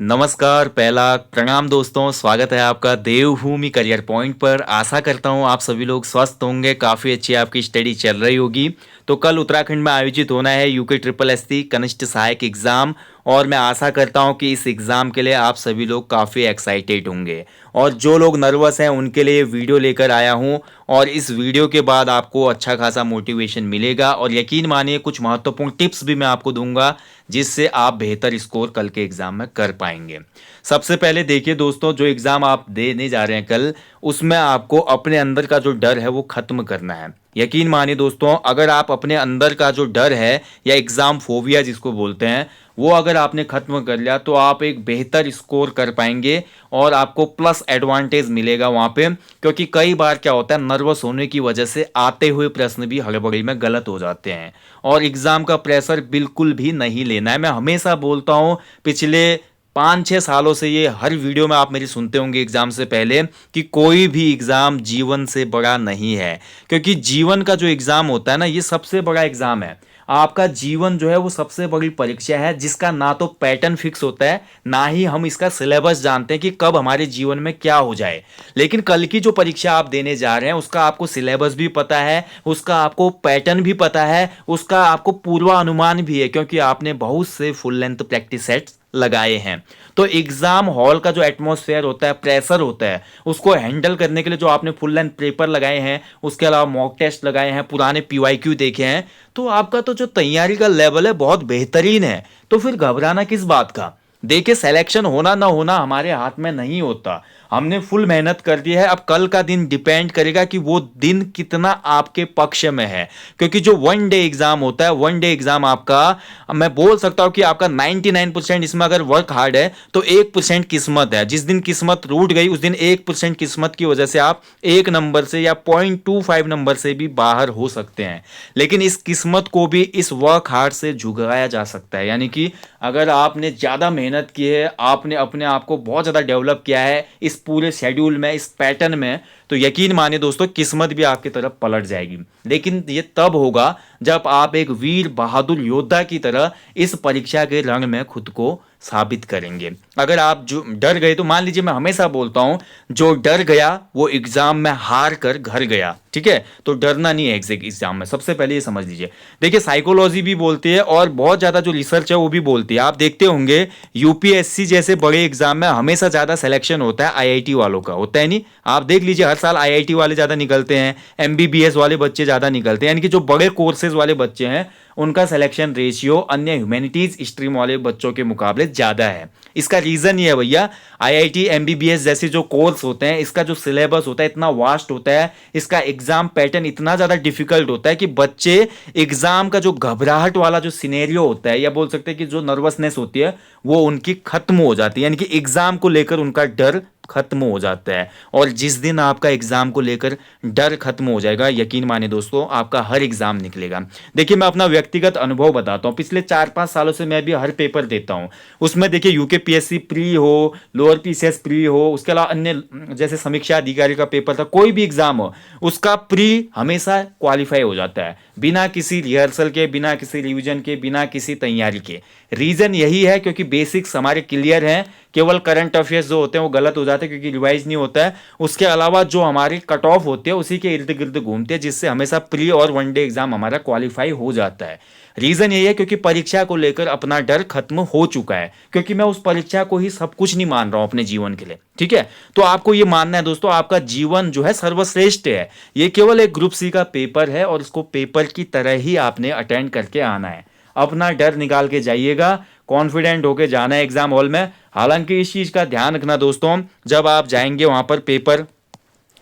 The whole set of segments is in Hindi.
नमस्कार, पहला प्रणाम दोस्तों, स्वागत है आपका देवभूमि करियर पॉइंट पर। आशा करता हूँ आप सभी लोग स्वस्थ होंगे, काफ़ी अच्छी आपकी स्टडी चल रही होगी। तो कल उत्तराखंड में आयोजित होना है यूके ट्रिपल एससी कनिष्ठ सहायक एग्ज़ाम, और मैं आशा करता हूँ कि इस एग्ज़ाम के लिए आप सभी लोग काफ़ी एक्साइटेड होंगे। और जो लोग नर्वस हैं उनके लिए वीडियो लेकर आया हूँ, और इस वीडियो के बाद आपको अच्छा खासा मोटिवेशन मिलेगा, और यकीन मानिए कुछ महत्वपूर्ण टिप्स भी मैं आपको दूंगा जिससे आप बेहतर स्कोर कल के एग्ज़ाम में कर पाएंगे। सबसे पहले देखिए दोस्तों, जो एग्ज़ाम आप देने जा रहे हैं कल, उसमें आपको अपने अंदर का जो डर है वो ख़त्म करना है। यकीन मानिए दोस्तों, अगर आप अपने अंदर का जो डर है या एग्ज़ाम फोबिया जिसको बोलते हैं, वो अगर आपने ख़त्म कर लिया तो आप एक बेहतर स्कोर कर पाएंगे, और आपको प्लस एडवांटेज मिलेगा वहाँ पे। क्योंकि कई बार क्या होता है, नर्वस होने की वजह से आते हुए प्रश्न भी हड़बड़ी में गलत हो जाते हैं, और एग्ज़ाम का प्रेशर बिल्कुल भी नहीं लेना है। मैं हमेशा बोलता हूँ, पिछले 5-6 सालों से ये हर वीडियो में आप मेरी सुनते होंगे एग्ज़ाम से पहले, कि कोई भी एग्ज़ाम जीवन से बड़ा नहीं है। क्योंकि जीवन का जो एग्ज़ाम होता है ना, ये सबसे बड़ा एग्ज़ाम है। आपका जीवन जो है वो सबसे बड़ी परीक्षा है, जिसका ना तो पैटर्न फिक्स होता है, ना ही हम इसका सिलेबस जानते हैं कि कब हमारे जीवन में क्या हो जाए। लेकिन कल की जो परीक्षा आप देने जा रहे हैं उसका आपको सिलेबस भी पता है, उसका आपको पैटर्न भी पता है, उसका आपको पूर्वानुमान भी है, क्योंकि आपने बहुत से फुल लेंथ प्रैक्टिस सेट्स लगाए हैं। तो एग्जाम हॉल का जो एटमॉस्फेयर होता है, प्रेशर होता है, उसको हैंडल करने के लिए जो आपने फुल लेंथ पेपर लगाए हैं, उसके अलावा मॉक टेस्ट लगाए हैं, पुराने पीवाईक्यू देखे हैं, तो आपका तो जो तैयारी का लेवल है बहुत बेहतरीन है। तो फिर घबराना किस बात का। देखिए, सिलेक्शन होना ना होना हमारे हाथ में नहीं होता। हमने फुल मेहनत कर दी है, अब कल का दिन डिपेंड करेगा कि वो दिन कितना आपके पक्ष में है। क्योंकि जो वन डे एग्जाम होता है, वन डे एग्जाम आपका, मैं बोल सकता हूं कि आपका 99% इसमें अगर वर्क हार्ड है तो 1% किस्मत है। जिस दिन किस्मत रूठ गई उस दिन 1% किस्मत की वजह से आप 1 नंबर से या 0.25 नंबर से भी बाहर हो सकते हैं। लेकिन इस किस्मत को भी इस वर्क हार्ड से झुकाया जा सकता है। यानी कि अगर आपने ज़्यादा मेहनत की है, आपने अपने आप को बहुत ज़्यादा डेवलप किया है इस पूरे शेड्यूल में, इस पैटर्न में, तो यकीन मानिए दोस्तों, किस्मत भी आपकी तरफ पलट जाएगी। लेकिन ये तब होगा जब आप एक वीर बहादुर योद्धा की तरह इस परीक्षा के रण में खुद को साबित करेंगे। अगर आप जो डर गए, तो मान लीजिए, मैं हमेशा बोलता हूं, जो डर गया वो एग्जाम में हार कर घर गया। ठीक है, तो डरना नहीं है एग्जाम में, सबसे पहले ये समझ लीजिए। देखिए, साइकोलॉजी भी बोलती है और बहुत ज्यादा जो रिसर्च है वो भी बोलती है। आप देखते होंगे यूपीएससी जैसे बड़े एग्जाम में हमेशा ज्यादा सिलेक्शन होता है आईआईटी वालों का, होता है नहीं? आप देख लीजिए, हर साल आईआईटी वाले ज्यादा निकलते हैं, एमबीबीएस वाले बच्चे ज्यादा निकलते हैं। यानी कि जो बड़े कोर्सेज वाले बच्चे हैं उनका सिलेक्शन रेशियो अन्य ह्यूमैनिटीज स्ट्रीम वाले बच्चों के मुकाबले ज्यादा है। इसका रीजन ये है भैया, आईआईटी एमबीबीएस जैसे जो कोर्स होते हैं, इसका जो सिलेबस होता है इतना वास्ट होता है, इसका एग्जाम पैटर्न इतना ज्यादा डिफिकल्ट होता है कि बच्चे एग्जाम का जो घबराहट वाला जो सिनेरियो होता है, या बोल सकते हैं कि जो नर्वसनेस होती है, वो उनकी खत्म हो जाती है। यानी कि एग्जाम को लेकर उनका डर खत्म हो जाता है। और जिस दिन आपका एग्जाम को लेकर डर खत्म हो जाएगा, यकीन माने दोस्तों, आपका हर एग्जाम निकलेगा। देखिए, मैं अपना व्यक्तिगत अनुभव बताता हूं। पिछले 4-5 सालों से मैं भी हर पेपर देता हूं। उसमें देखिए, यूके पीएससी प्री हो, लोअर पीसीएस प्री हो, उसके अलावा अन्य जैसे समीक्षा अधिकारी का पेपर था, कोई भी एग्जाम हो, उसका प्री हमेशा क्वालिफाई हो जाता है, बिना किसी रिहर्सल के, बिना किसी रिविजन के, बिना किसी तैयारी के। रीजन यही है क्योंकि बेसिक्स हमारे क्लियर हैं, केवल करंट अफेयर्स जो होते हैं वो गलत हो जाते हैं क्योंकि रिवाइज नहीं होता है। उसके अलावा जो हमारी कट ऑफ होती है उसी के इर्द गिर्द घूमते हैं, जिससे हमेशा प्री और वन डे एग्जाम हमारा क्वालिफाई हो जाता है। रीजन यही है क्योंकि परीक्षा को लेकर अपना डर खत्म हो चुका है, क्योंकि मैं उस परीक्षा को ही सब कुछ नहीं मान रहा हूं अपने जीवन के लिए। ठीक है, तो आपको ये मानना है दोस्तों, आपका जीवन जो है सर्वश्रेष्ठ है। ये केवल एक ग्रुप सी का पेपर है और इसको पेपर की तरह ही आपने अटेंड करके आना है। अपना डर निकाल के जाइएगा, कॉन्फिडेंट होके जाना है एग्जाम हॉल में। हालांकि इस चीज का ध्यान रखना दोस्तों, जब आप जाएंगे वहां पर पेपर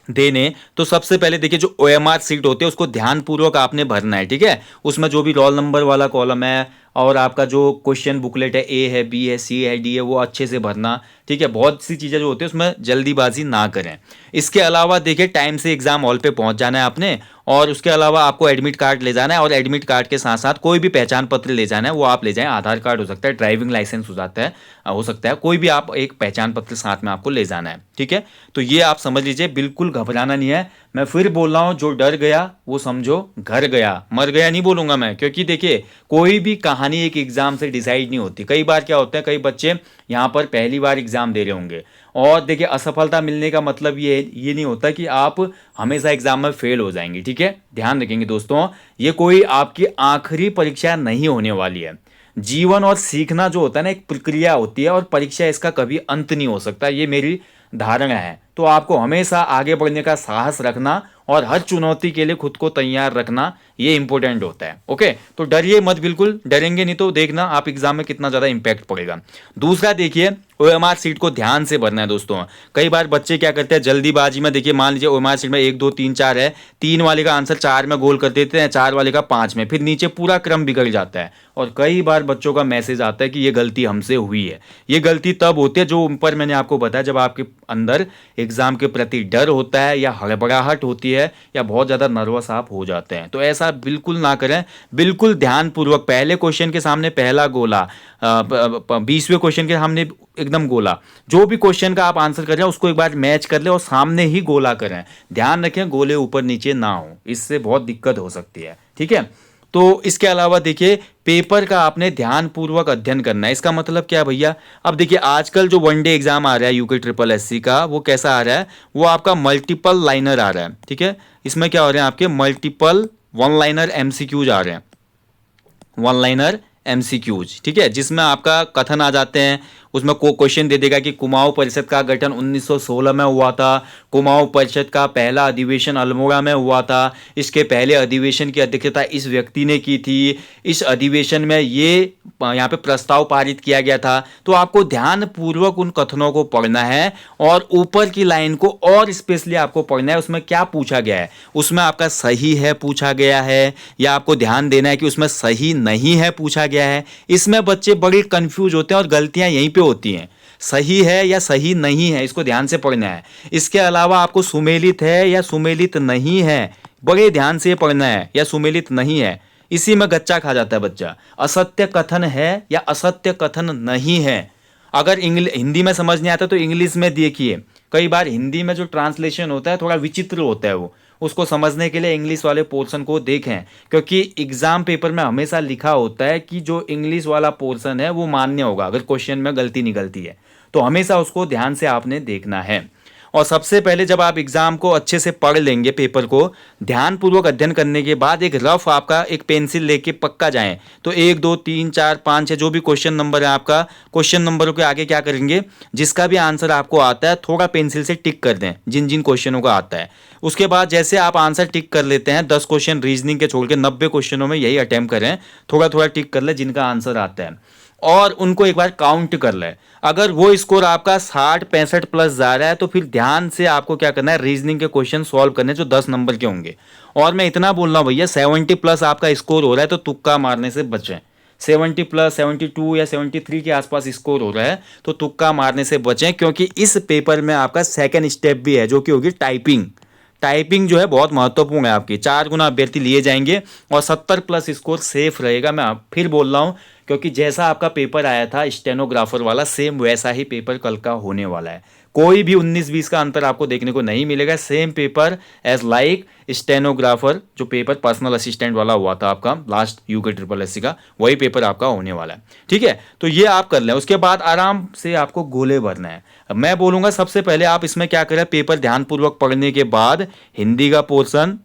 देने, तो सबसे पहले देखिए, जो ओएमआर सीट होती है उसको ध्यानपूर्वक आपने भरना है। ठीक है, उसमें जो भी रोल नंबर वाला कॉलम है और आपका जो क्वेश्चन बुकलेट है, ए है, बी है, सी है, डी है, वो अच्छे से भरना। ठीक है, बहुत सी चीज़ें जो होती है उसमें जल्दीबाजी ना करें। इसके अलावा देखिए, टाइम से एग्जाम हॉल पे पहुंच जाना है आपने, और उसके अलावा आपको एडमिट कार्ड ले जाना है, और एडमिट कार्ड के साथ साथ कोई भी पहचान पत्र ले जाना है। वो आप ले जाएं, आधार कार्ड हो सकता है, ड्राइविंग लाइसेंस हो जाता है, हो सकता है कोई भी, आप एक पहचान पत्र साथ में आपको ले जाना है। ठीक है, तो ये आप समझ लीजिए, बिल्कुल घबराना नहीं है। मैं फिर बोल रहा हूं, जो डर गया वो समझो घर गया, मर गया नहीं बोलूंगा मैं, क्योंकि देखिए, कोई भी कहानी कहानी एक एग्ज़ाम से डिसाइड नहीं होती। कई बार क्या होता है, कई बच्चे यहाँ पर पहली बार एग्ज़ाम दे रहे होंगे, और देखिए असफलता मिलने का मतलब ये नहीं होता कि आप हमेशा एग्ज़ाम में फेल हो जाएंगे। ठीक है, ध्यान रखेंगे दोस्तों, ये कोई आपकी आखिरी परीक्षा नहीं होने वाली है। जीवन और सीखना जो होता है ना, एक प्रक्रिया होती है, और परीक्षा इसका कभी अंत नहीं हो सकता, ये मेरी धारणा है। तो आपको हमेशा आगे बढ़ने का साहस रखना और हर चुनौती के लिए खुद को तैयार रखना, ये इंपॉर्टेंट होता है। ओके, तो डरिए मत, बिल्कुल डरेंगे नहीं तो देखना आप एग्जाम में कितना ज़्यादा इंपैक्ट पड़ेगा। दूसरा देखिए, ओएमआर सीट को ध्यान से भरना है दोस्तों। कई बार बच्चे क्या करते हैं जल्दीबाजी में, देखिए मान लीजिए ओएमआर सीट में 1 2 3 4 है, 3 वाले का आंसर 4 में गोल कर देते हैं, 4 वाले का 5 में, फिर नीचे पूरा क्रम बिगड़ जाता है। और कई बार बच्चों का मैसेज आता है कि ये गलती हमसे हुई है। ये गलती तब होती है जो ऊपर मैंने आपको बताया, जब आपके अंदर एग्जाम के प्रति डर होता है, या हड़बड़ाहट होती है, या बहुत ज़्यादा नर्वस आप हो जाते हैं। तो ऐसा बिल्कुल ना करें, बिल्कुल ध्यानपूर्वक पहले क्वेश्चन के सामने पहला गोला, 20वें क्वेश्चन के सामने एकदम गोला, जो भी क्वेश्चन का आप आंसर कर रहे हैं उसको एक बार मैच कर ले और सामने ही गोला करें। ध्यान रखें गोले ऊपर नीचे ना हो, इससे बहुत दिक्कत हो सकती है। ठीक है, तो इसके अलावा देखिए पेपर का आपने ध्यानपूर्वक अध्ययन करना है। इसका मतलब क्या है भैया, अब देखिए आजकल जो वनडे एग्जाम आ रहा है यूके ट्रिपल एससी का, वो कैसा आ रहा है, वो आपका मल्टीपल लाइनर आ रहा है। ठीक है, इसमें क्या हो रहे हैं, आपके मल्टीपल वन लाइनर एमसीक्यूज आ रहे हैं, वन लाइनर एमसीक्यूज। ठीक है, जिसमें आपका कथन आ जाते हैं, उसमें को क्वेश्चन दे देगा कि कुमाऊं परिषद का गठन 1916 में हुआ था, कुमाऊं परिषद का पहला अधिवेशन अल्मोड़ा में हुआ था, इसके पहले अधिवेशन की अध्यक्षता इस व्यक्ति ने की थी, इस अधिवेशन में ये यहाँ पे प्रस्ताव पारित किया गया था। तो आपको ध्यानपूर्वक उन कथनों को पढ़ना है, और ऊपर की लाइन को और स्पेशली आपको पढ़ना है, उसमें क्या पूछा गया है, उसमें आपका सही है पूछा गया है, या आपको ध्यान देना है कि उसमें सही नहीं है पूछा गया है। इसमें बच्चे बड़े कंफ्यूज होते हैं और गलतियां यहीं पे होती हैं, सही है या सही नहीं है, इसको ध्यान से पढ़ना है। इसके अलावा आपको सुमेलित है या सुमेलित नहीं है, बड़े ध्यान से पढ़ना है, या सुमेलित नहीं है, इसी में गच्चा खा जाता है बच्चा। असत्य कथन है या असत्य कथन नहीं है। अगर हिंदी में समझ नहीं आता तो इंग्लिश में देखिए, कई बार हिंदी में जो ट्रांसलेशन होता है थोड़ा विचित्र होता है, वो उसको समझने के लिए इंग्लिश वाले पोर्शन को देखें, क्योंकि एग्जाम पेपर में हमेशा लिखा होता है कि जो इंग्लिश वाला पोर्शन है वो मान्य होगा अगर क्वेश्चन में गलती निकलती है, तो हमेशा उसको ध्यान से आपने देखना है। और सबसे पहले जब आप एग्जाम को अच्छे से पढ़ लेंगे, पेपर को ध्यानपूर्वक अध्ययन करने के बाद एक रफ आपका एक पेंसिल लेके पक्का जाएं, तो 1 2 3 4 5 6 जो भी क्वेश्चन नंबर है आपका, क्वेश्चन नंबरों के आगे क्या करेंगे, जिसका भी आंसर आपको आता है थोड़ा पेंसिल से टिक कर दें, जिन जिन क्वेश्चनों का आता है। उसके बाद जैसे आप आंसर टिक कर लेते हैं, 10 क्वेश्चन रीजनिंग के छोड़ के 90 क्वेश्चनों में यही अटेम्प्ट करें, थोड़ा थोड़ा टिक कर ले जिनका आंसर आता है, और उनको एक बार काउंट कर ले। अगर वो स्कोर आपका 60 65 प्लस जा रहा है तो फिर ध्यान से आपको क्या करना है, रीजनिंग के क्वेश्चन सॉल्व करने जो 10 नंबर के होंगे। और मैं इतना बोल रहा हूँ भैया, 70 प्लस आपका स्कोर हो रहा है तो तुक्का मारने से बचें। 70 प्लस 72 या 73 के आसपास स्कोर हो रहा है तो तुक्का मारने से बचें, क्योंकि इस पेपर में आपका सेकेंड स्टेप भी है जो कि होगी टाइपिंग। टाइपिंग जो है बहुत महत्वपूर्ण है, आपकी 4 गुना अभ्यर्थी लिए जाएंगे और 70 प्लस स्कोर सेफ रहेगा। मैं फिर बोल रहा हूँ, क्योंकि जैसा आपका पेपर आया था स्टेनोग्राफर वाला, सेम वैसा ही पेपर कल का होने वाला है। कोई भी 19-20 का अंतर आपको देखने को नहीं मिलेगा। Same paper as like stenographer, जो पेपर पर्सनल असिस्टेंट वाला हुआ था आपका लास्ट यूके ट्रिपल एससी का, वही पेपर आपका होने वाला है। ठीक है, तो ये आप कर लें। उसके बाद आराम से आपको गोले भरना है। मैं बोलूँगा सबसे पहले आप इसमें क्या करें, पेपर ध्यानपूर्वक पढ़ने के बाद हिंदी का पोर्शन,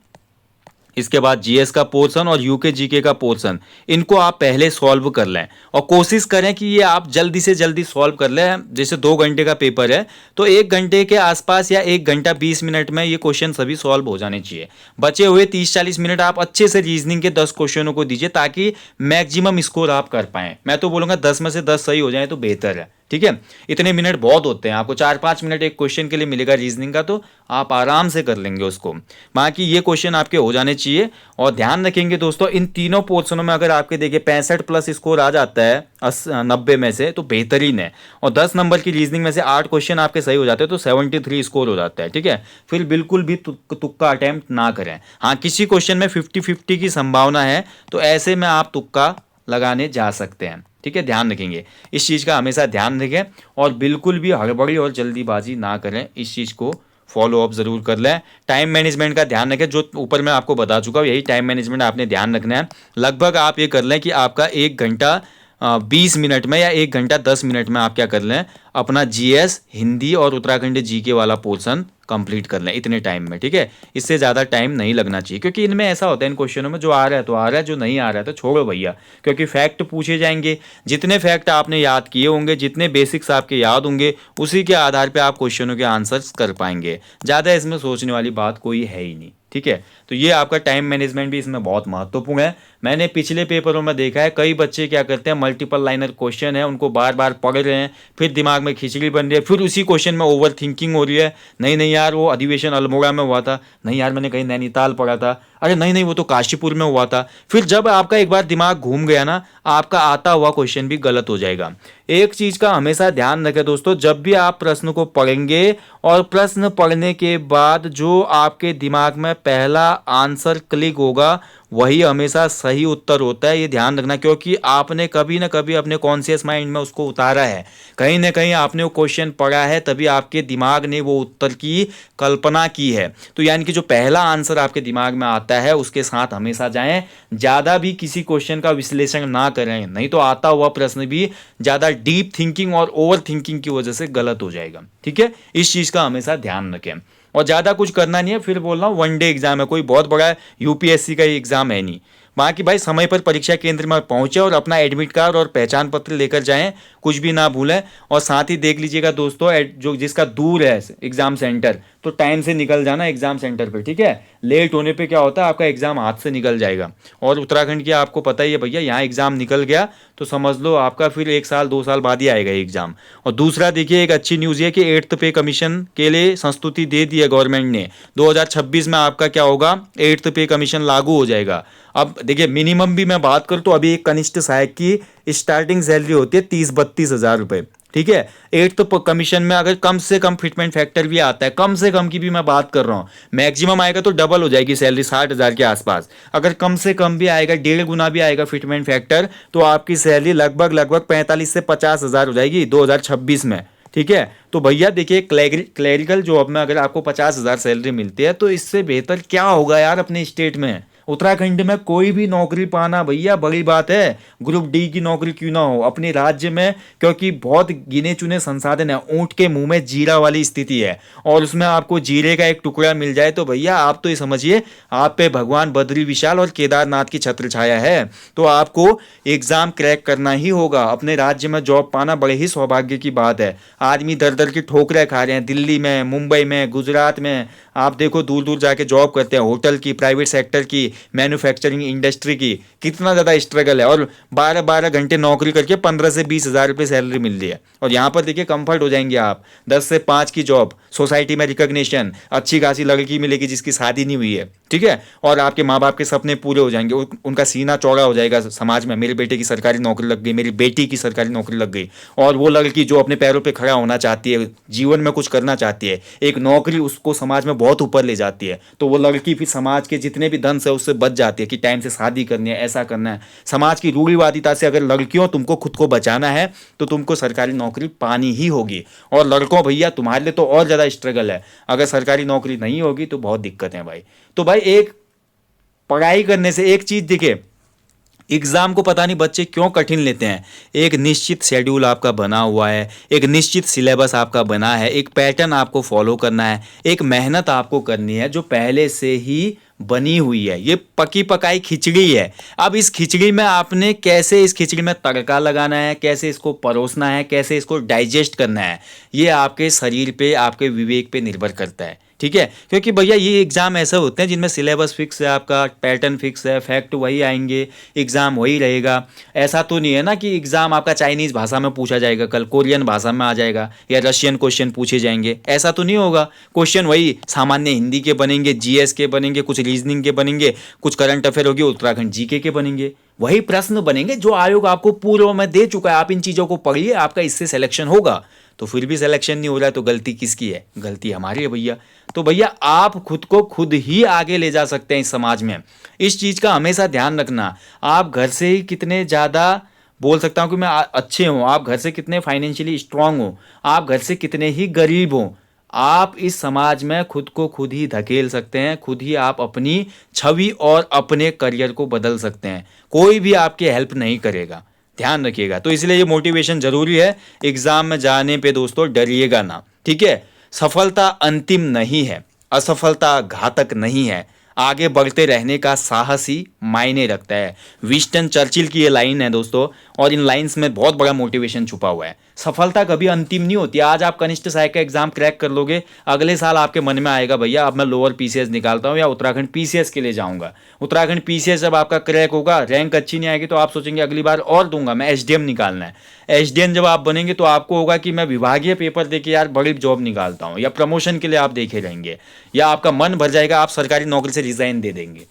इसके बाद जीएस का पोर्शन और यूके जीके का पोर्शन, इनको आप पहले सॉल्व कर लें और कोशिश करें कि ये आप जल्दी से जल्दी सॉल्व कर लें। जैसे 2 घंटे का पेपर है तो 1 घंटे के आसपास या 1 घंटा 20 मिनट में ये क्वेश्चन सभी सॉल्व हो जाने चाहिए। बचे हुए 30-40 मिनट आप अच्छे से रीजनिंग के 10 क्वेश्चनों को दीजिए ताकि मैक्सिमम स्कोर आप कर पाएँ। मैं तो बोलूँगा 10 में से 10 सही हो जाए तो बेहतर है। ठीक है, इतने मिनट बहुत होते हैं, आपको 4-5 मिनट एक क्वेश्चन के लिए मिलेगा रीजनिंग का, तो आप आराम से कर लेंगे उसको। बाकी ये क्वेश्चन आपके हो जाने चाहिए। और ध्यान रखेंगे दोस्तों, इन तीनों पोर्शनों में अगर आपके देखिए 65 प्लस स्कोर आ जाता है 90 में से तो बेहतरीन है, और 10 नंबर की रीजनिंग में से 8 क्वेश्चन आपके सही हो जाते हैं तो 73 स्कोर हो जाता है। ठीक है, फिर बिल्कुल भी तुक्का अटैम्प्ट ना करें। हाँ, किसी क्वेश्चन में 50-50 की संभावना है तो ऐसे में आप तुक्का लगाने जा सकते हैं। ठीक है, ध्यान रखेंगे, इस चीज़ का हमेशा ध्यान रखें और बिल्कुल भी हड़बड़ी और जल्दीबाजी ना करें, इस चीज़ को फॉलो अप जरूर कर लें। टाइम मैनेजमेंट का ध्यान रखें, जो ऊपर मैं आपको बता चुका हूँ, यही टाइम मैनेजमेंट आपने ध्यान रखना है। लगभग आप ये कर लें कि आपका 1 घंटा 20 मिनट में या 1 घंटा 10 मिनट में आप क्या कर लें, अपना जीएस, हिंदी और उत्तराखंड जीके वाला पोर्शन कंप्लीट कर लें इतने टाइम में, ठीक है। इससे ज़्यादा टाइम नहीं लगना चाहिए, क्योंकि इनमें ऐसा होता है, इन क्वेश्चनों में जो आ रहा है तो आ रहा है, जो नहीं आ रहा है तो छोड़ो भैया, क्योंकि फैक्ट पूछे जाएंगे। जितने फैक्ट आपने याद किए होंगे, जितने बेसिक्स आपके याद होंगे, उसी के आधार पर आप क्वेश्चनों के आंसर्स कर पाएंगे। ज़्यादा इसमें सोचने वाली बात कोई है ही नहीं, ठीक है। तो ये आपका टाइम मैनेजमेंट भी इसमें बहुत महत्वपूर्ण है। मैंने पिछले पेपरों में देखा है, कई बच्चे क्या करते हैं, मल्टीपल लाइनर क्वेश्चन है, उनको बार बार पढ़ रहे हैं, फिर दिमाग में खिचड़ी बन रही है, फिर उसी क्वेश्चन में ओवर थिंकिंग हो रही है। नहीं नहीं यार, वो अधिवेशन अल्मोड़ा में हुआ था, नहीं यार मैंने कहीं नैनीताल पढ़ा था, अरे नहीं नहीं वो तो काशीपुर में हुआ था। फिर जब आपका एक बार दिमाग घूम गया ना, आपका आता हुआ क्वेश्चन भी गलत हो जाएगा। एक चीज का हमेशा ध्यान रखें दोस्तों, जब भी आप प्रश्न को पढ़ेंगे और प्रश्न पढ़ने के बाद जो आपके दिमाग में पहला आंसर क्लिक होगा, वही हमेशा सही उत्तर होता है। ये ध्यान रखना, क्योंकि आपने कभी ना कभी अपने कॉन्शियस माइंड में उसको उतारा है, कहीं ना कहीं आपने वो क्वेश्चन पढ़ा है, तभी आपके दिमाग ने वो उत्तर की कल्पना की है। तो यानी कि जो पहला आंसर आपके दिमाग में आता है उसके साथ हमेशा जाएं। ज़्यादा भी किसी क्वेश्चन का विश्लेषण ना करें, नहीं तो आता हुआ प्रश्न भी ज़्यादा डीप थिंकिंग और ओवर थिंकिंग की वजह से गलत हो जाएगा, ठीक है। इस चीज़ का हमेशा ध्यान रखें। और ज़्यादा कुछ करना नहीं है, फिर बोल रहा हूँ, 1 डे एग्जाम है, कोई बहुत बड़ा यूपीएससी का एग्जाम है नहीं। बाकी भाई समय पर परीक्षा केंद्र में पहुंचे और अपना एडमिट कार्ड और पहचान पत्र लेकर जाएं, कुछ भी ना भूलें। और साथ ही देख लीजिएगा दोस्तों, जो जिसका दूर है एग्जाम सेंटर, तो टाइम से निकल जाना एग्जाम सेंटर पर, ठीक है। लेट होने पे क्या होता है, आपका एग्जाम हाथ से निकल जाएगा। और उत्तराखंड की आपको पता ही है भैया, यहाँ एग्जाम निकल गया तो समझ लो आपका फिर 1 साल 2 साल बाद ही आएगा एग्जाम। और दूसरा देखिए, एक अच्छी न्यूज़ ये कि 8th पे कमीशन के लिए संस्तुति दे दी है गवर्नमेंट ने। 2026 में आपका क्या होगा, 8th पे कमीशन लागू हो जाएगा। अब देखिए, मिनिमम भी मैं बात करूँ तो अभी एक कनिष्ठ सहायक की स्टार्टिंग सैलरी होती है 30-32 हज़ार रुपये, ठीक है। 8th कमीशन में अगर कम से कम फिटमेंट फैक्टर भी आता है, कम से कम की भी मैं बात कर रहा हूँ, मैक्सिमम आएगा तो डबल हो जाएगी सैलरी, 60 हज़ार के आसपास। अगर कम से कम भी आएगा, 1.5 गुना भी आएगा फिटमेंट फैक्टर, तो आपकी सैलरी लगभग 45 से 50 हज़ार हो जाएगी 2026 में, ठीक है। तो भैया देखिए, क्लैरिकल जॉब में अगर आपको 50 हज़ार सैलरी मिलती है, तो इससे बेहतर क्या होगा यार अपने स्टेट में। उत्तराखंड में कोई भी नौकरी पाना भैया बड़ी बात है, ग्रुप डी की नौकरी क्यों ना हो अपने राज्य में, क्योंकि बहुत गिने चुने संसाधन है। ऊंट के मुंह में जीरा वाली स्थिति है, और उसमें आपको जीरे का एक टुकड़ा मिल जाए तो भैया आप तो ये समझिए, आप पे भगवान बद्री विशाल और केदारनाथ की छत्र छाया है। तो आपको एग्जाम क्रैक करना ही होगा, अपने राज्य में जॉब पाना बड़े ही सौभाग्य की बात है। आदमी दर दर की ठोकरें खा रहे हैं, दिल्ली में, मुंबई में, गुजरात में, आप देखो दूर दूर जाके जॉब करते हैं, होटल की, प्राइवेट सेक्टर की, मैन्युफैक्चरिंग इंडस्ट्री की, कितना ज़्यादा स्ट्रगल है। और 12-12 घंटे नौकरी करके 15 से 20 हज़ार रुपये सैलरी मिल रही है। और यहाँ पर देखिए कंफर्ट हो जाएंगे आप, 10 से 5 की जॉब, सोसाइटी में रिकॉग्निशन, अच्छी खासी लड़की मिलेगी जिसकी शादी नहीं हुई है, ठीक है। और आपके माँ बाप के सपने पूरे हो जाएंगे, उनका सीना चौड़ा हो जाएगा समाज में, मेरे बेटे की सरकारी नौकरी लग गई, मेरी बेटी की सरकारी नौकरी लग गई। और वो लड़की जो अपने पैरों पर खड़ा होना चाहती है, जीवन में कुछ करना चाहती है, एक नौकरी उसको समाज में बहुत ऊपर ले जाती है, तो वो लड़की फिर समाज के जितने भी धन से उससे बच जाती है कि टाइम से शादी करनी है, ऐसा करना है। समाज की रूढ़िवादिता से अगर लड़कियों तुमको खुद को बचाना है तो तुमको सरकारी नौकरी पानी ही होगी। और लड़कों भैया तुम्हारे लिए तो और ज़्यादा स्ट्रगल है, अगर सरकारी नौकरी नहीं होगी तो बहुत दिक्कत है भाई। तो भाई एक पढ़ाई करने से एक चीज़ दिखे, एग्ज़ाम को पता नहीं बच्चे क्यों कठिन लेते हैं। एक निश्चित शेड्यूल आपका बना हुआ है, एक निश्चित सिलेबस आपका बना है, एक पैटर्न आपको फॉलो करना है, एक मेहनत आपको करनी है जो पहले से ही बनी हुई है। ये पकी पकाई खिचड़ी है। अब इस खिचड़ी में आपने कैसे इस खिचड़ी में तड़का लगाना है, कैसे इसको परोसना है, कैसे इसको डाइजेस्ट करना है, ये आपके शरीर पे, आपके विवेक पे निर्भर करता है, ठीक है। क्योंकि भैया ये एग्ज़ाम ऐसे होते हैं जिनमें सिलेबस फिक्स है, आपका पैटर्न फिक्स है, फैक्ट वही आएंगे, एग्ज़ाम वही रहेगा। ऐसा तो नहीं है ना कि एग्ज़ाम आपका चाइनीज़ भाषा में पूछा जाएगा, कल कोरियन भाषा में आ जाएगा, या रशियन क्वेश्चन पूछे जाएंगे, ऐसा तो नहीं होगा। क्वेश्चन वही सामान्य हिंदी के बनेंगे, जीएस के बनेंगे, कुछ रीजनिंग के बनेंगे, कुछ करंट अफेयर होगी, उत्तराखंड जीके के बनेंगे। वही प्रश्न बनेंगे जो आयोग आपको पूर्व में दे चुका है। आप इन चीज़ों को पढ़िए, आपका इससे सिलेक्शन होगा। तो फिर भी सिलेक्शन नहीं हो रहा है तो गलती किसकी है? गलती हमारी है भैया। तो भैया आप खुद को खुद ही आगे ले जा सकते हैं इस समाज में। इस चीज़ का हमेशा ध्यान रखना। आप घर से ही कितने ज़्यादा बोल सकता हूँ कि मैं अच्छे हों, आप घर से कितने फाइनेंशियली स्ट्रांग हो, आप घर से कितने ही गरीब हों, आप इस समाज में खुद को खुद ही धकेल सकते हैं, खुद ही आप अपनी छवि और अपने करियर को बदल सकते हैं। कोई भी आपकी हेल्प नहीं करेगा, ध्यान रखिएगा। तो इसलिए ये मोटिवेशन जरूरी है। एग्जाम में जाने पे दोस्तों डरिएगा ना, ठीक है। सफलता अंतिम नहीं है, असफलता घातक नहीं है, आगे बढ़ते रहने का साहस ही मायने रखता है। विंस्टन चर्चिल की ये लाइन है दोस्तों, और इन लाइंस में बहुत बड़ा मोटिवेशन छुपा हुआ है। सफलता कभी अंतिम नहीं होती। आज आप कनिष्ठ सहायक का एग्जाम क्रैक कर लोगे, अगले साल आपके मन में आएगा भैया अब मैं लोअर पीसीएस निकालता हूँ या उत्तराखंड पीसीएस के लिए जाऊंगा। उत्तराखंड पीसीएस जब आपका क्रैक होगा, रैंक अच्छी नहीं आएगी, तो आप सोचेंगे अगली बार और दूंगा, मैं एसडीएम निकालना है। एसडीएम जब आप बनेंगे तो आपको होगा कि मैं विभागीय पेपर देके यार बड़ी जॉब निकालता हूँ, या प्रमोशन के लिए आप देखे रहेंगे, या आपका मन भर जाएगा, आप सरकारी नौकरी से रिजाइन दे देंगे।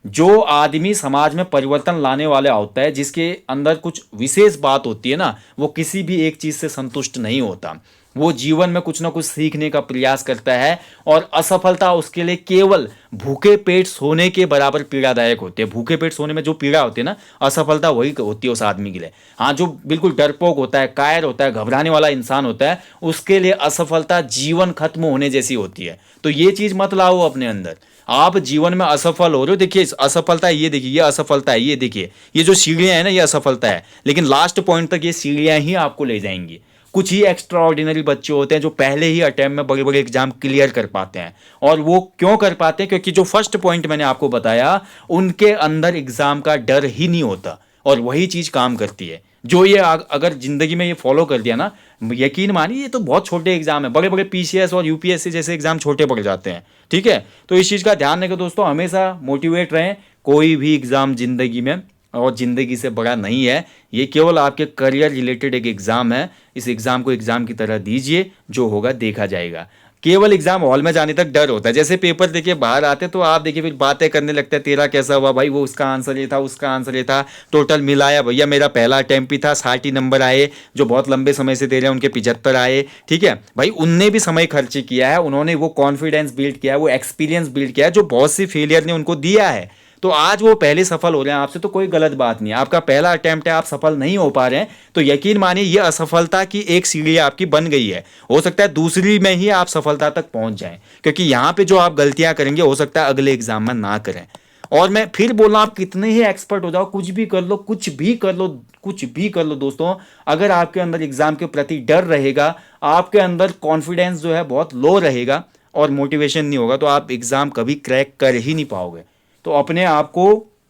जो आदमी समाज में परिवर्तन लाने वाला होता है, जिसके अंदर कुछ विशेष बात होती है ना, वो किसी भी एक चीज से संतुष्ट नहीं होता। वो जीवन में कुछ ना कुछ सीखने का प्रयास करता है, और असफलता उसके लिए केवल भूखे पेट सोने के बराबर पीड़ादायक होती है। भूखे पेट सोने में जो पीड़ा होती है ना, असफलता वही होती है उस आदमी के लिए। हाँ, जो बिल्कुल डरपोक होता है, कायर होता है, घबराने वाला इंसान होता है, उसके लिए असफलता जीवन खत्म होने जैसी होती है। तो ये चीज मत लाओ अपने अंदर। आप जीवन में असफल हो रहे हो, देखिए असफलता है, ये देखिए ये असफलता है, ये देखिए ये जो सीढ़ियां है ना, ये असफलता है, लेकिन लास्ट पॉइंट तक ये सीढ़ियां ही आपको ले जाएंगी। कुछ ही एक्स्ट्रा ऑर्डिनरी बच्चे होते हैं जो पहले ही अटेम्प्ट में बड़े बड़े एग्जाम क्लियर कर पाते हैं। और वो क्यों कर पाते हैं? क्योंकि जो फर्स्ट पॉइंट मैंने आपको बताया, उनके अंदर एग्जाम का डर ही नहीं होता, और वही चीज काम करती है। जो ये अगर जिंदगी में ये फॉलो कर दिया ना, यकीन मानिए ये तो बहुत छोटे एग्जाम है, बड़े बड़े पीसीएस और यूपीएससी जैसे एग्जाम छोटे पड़ जाते हैं, ठीक है। तो इस चीज का ध्यान रखें दोस्तों, हमेशा मोटिवेट रहें। कोई भी एग्जाम जिंदगी में और जिंदगी से बड़ा नहीं है, ये केवल आपके करियर रिलेटेड एक एग्जाम है। इस एग्जाम को एग्जाम की तरह दीजिए, जो होगा देखा जाएगा। केवल एग्जाम हॉल में जाने तक डर होता है, जैसे पेपर देखिए बाहर आते तो आप देखिए फिर बातें करने लगते हैं, तेरा कैसा हुआ भाई, वो उसका आंसर ये था, उसका आंसर ये था, टोटल मिलाया भैया मेरा पहला अटेम्प्ट ही था, 60 ही नंबर आए। जो बहुत लंबे समय से दे रहे हैं उनके 75 आए, ठीक है भाई। उनने भी समय खर्च किया है, उन्होंने वो कॉन्फिडेंस बिल्ड किया है, वो एक्सपीरियंस बिल्ड किया है जो बहुत सी फेलियर ने उनको दिया है। तो आज वो पहले सफल हो रहे हैं आपसे, तो कोई गलत बात नहीं है। आपका पहला अटेम्प्ट है, आप सफल नहीं हो पा रहे हैं, तो यकीन मानिए ये असफलता की एक सीढ़ी आपकी बन गई है। हो सकता है दूसरी में ही आप सफलता तक पहुंच जाएं, क्योंकि यहां पे जो आप गलतियां करेंगे हो सकता है अगले एग्जाम में ना करें। और मैं फिर बोल रहा हूं, आप कितने ही एक्सपर्ट हो जाओ, कुछ भी कर लो, कुछ भी कर लो, कुछ भी कर लो दोस्तों, अगर आपके अंदर एग्जाम के प्रति डर रहेगा, आपके अंदर कॉन्फिडेंस जो है बहुत लो रहेगा और मोटिवेशन नहीं होगा, तो आप एग्जाम कभी क्रैक कर ही नहीं पाओगे। तो अपने आप को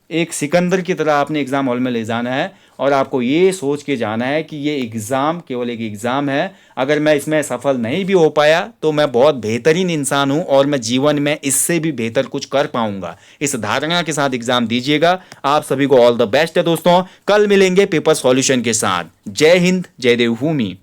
एक सिकंदर की तरह आपने एग्ज़ाम हॉल में ले जाना है, और आपको ये सोच के जाना है कि ये एग्ज़ाम केवल एक एग्ज़ाम है। अगर मैं इसमें सफल नहीं भी हो पाया तो मैं बहुत बेहतरीन इंसान हूँ, और मैं जीवन में इससे भी बेहतर कुछ कर पाऊंगा। इस धारणा के साथ एग्ज़ाम दीजिएगा। आप सभी को ऑल द बेस्ट है दोस्तों। कल मिलेंगे पेपर सॉल्यूशन के साथ। जय हिंद, जय देवभूमि।